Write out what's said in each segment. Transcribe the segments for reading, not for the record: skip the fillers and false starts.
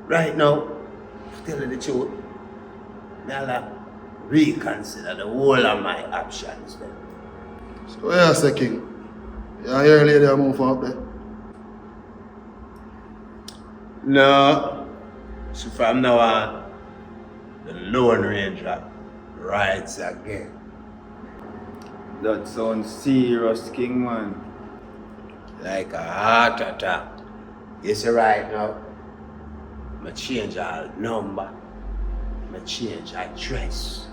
Right now, to tell you the truth, I'll reconsider the whole of my options then. So yeah, say King. You hear lady I move from up there? No. So from now on, the Lone Ranger rides again. That sounds serious, King, man. Like a heart attack. You see right now, I change all number, I change address,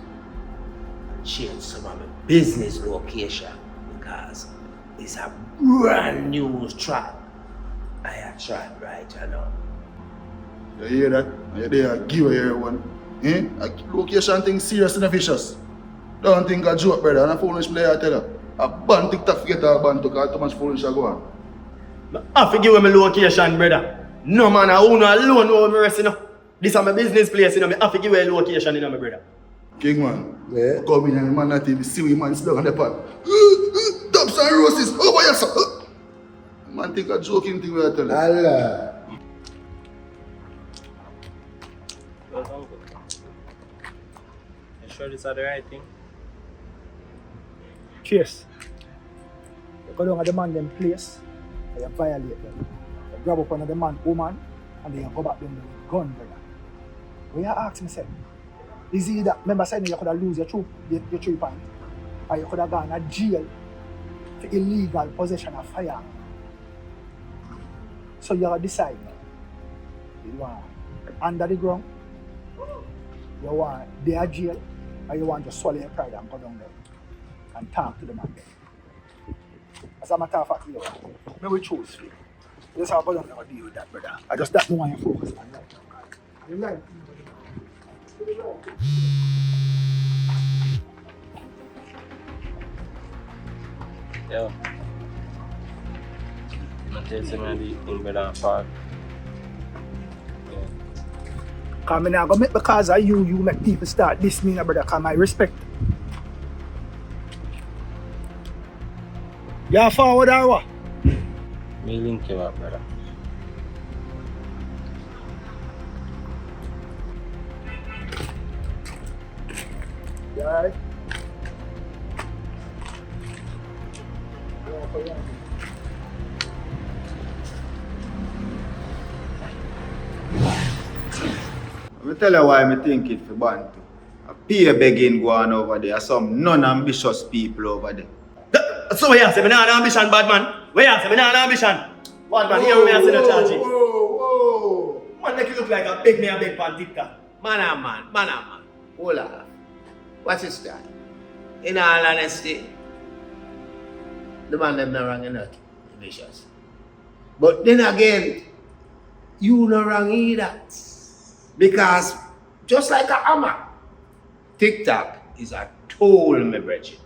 I change some of my business location because it's a brand new track I tried right now. You hear that? You there give away everyone. Eh? A location thing serious and vicious. Don't think a joke, brother. And a foolish player, I tell you. A ban TikTok forget a ban to cause too much foolish a go on. I forgive me location, brother. No man, I own alone over the rest, you know. This is my business place, you know. I forgive you location, you know, my brother. King man. Yeah. Come in and the man not even see we man sit down on the pan. Tops and roses, over here, sir. Man think a joking thing we I tell you. Allah. You sure this is the right thing? Cheers. You go down at the man them place, and you violate them. You grab up on the man, woman, and then you go back them with a gun, brother. When you ask me, say, is it that, remember saying you could have lose your 3 points, or you could have gone to jail for illegal possession of fire. So you decide, you want under the ground, you want their jail, or you want to swallow your pride and go down there and talk to the man there. As a matter of fact, you will choose for you. That's how I'm going to deal with that, brother. I just that want you focus on right now. You like? Yo. I'm tell you something the thing better than Park. Because I'm not going to make because of you make people start listening, brother, because I respect. You forward or what? Me link you up, brother. You alright? Let me tell you why I think it for Bantu. A peer begging going over there, some non-ambitious people over there. So where you say, I not an ambition, bad man? Where you say, I not an ambition? Bad man, here we are saying the charges. Whoa. Man, make you look like a big pan TikTok. Man. Hold on. What is that? In all honesty, the man them not wrong enough, vicious. But then again, you not wrong either. Because just like a hammer, TikTok is a tool, my brethren.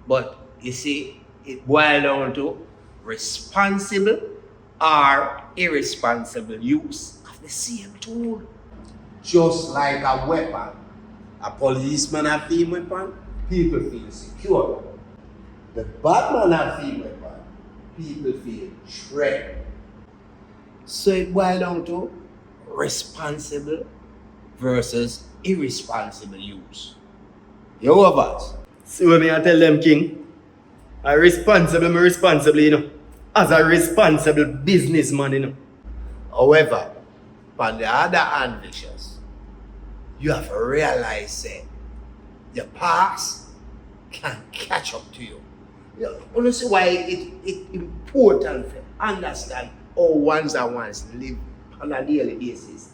But you see, it boils down to responsible or irresponsible use of the same tool. Just like a weapon, a policeman have a weapon, people feel secure. The Batman have a weapon, people feel threatened. So it boils down to responsible versus irresponsible use. You know what? See what I tell them, King? I responsible, you know. As a responsible businessman, you know. However, on the other hand, Vicious, you have to realize that your past can catch up to you. You know, see why it's important to understand how ones live on a daily basis.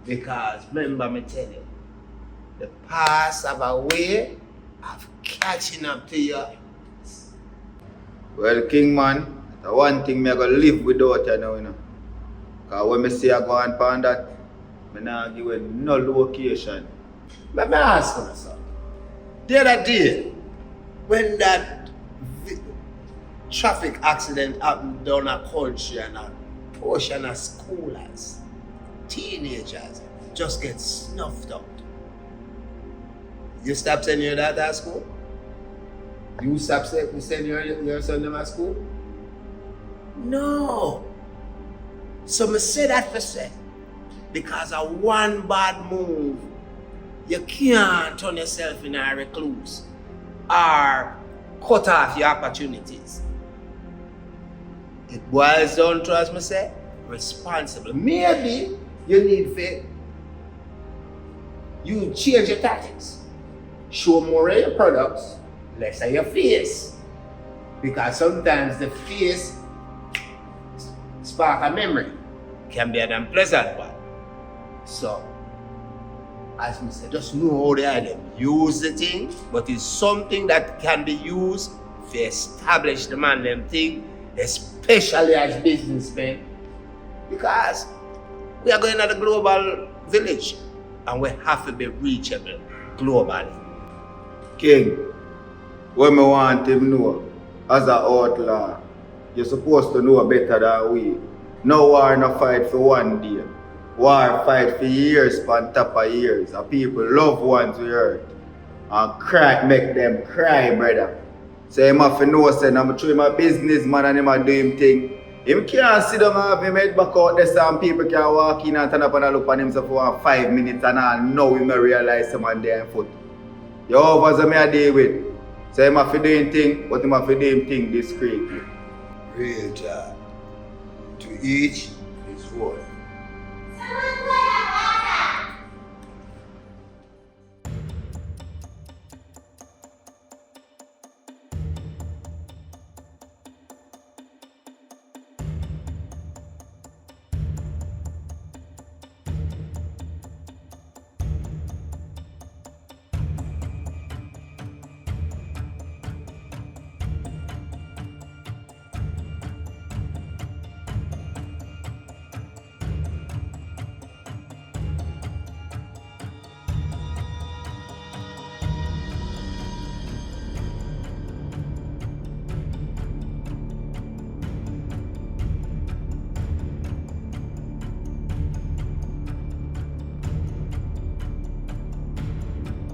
Because remember me tell you, the past have a way of catching up to you. Well, King man, the one thing me I go live without you now, you know. Because when I say I go on pan that, I not give you no location. Let me ask you something. The other day, when that traffic accident happened down a country and a portion of schoolers, teenagers, just get snuffed out. You stop sending your daughter at school? You stop sending your son to school? No. So I say that for say, because of one bad move, you can't turn yourself in a recluse or cut off your opportunities. It boils down to, as I say, responsible. Maybe you need faith. You change your tactics. Show more of your products, less of your face. Because sometimes the face spark a memory can be an unpleasant one. So, as we said, just know how the item use the thing, but it's something that can be used to establish the man them thing, especially as businessmen, because we are going to the global village and we have to be reachable globally. King, what me want him know, as an outlaw, you're supposed to know better than we. No war, no fight for one day. War fight for years, on top of years. And people, loved ones we hurt. And cry, make them cry, brother. So him have to know, say, I'm through my businessman and him a do him thing. Him can't sit down and have him head back out there and people can walk in and turn up and look on himself for 5 minutes and all. Now he may realize someone there on foot. You over so me a deal with. So him have to do him thing, but him have to do him thing discreetly. Real job. To each his own.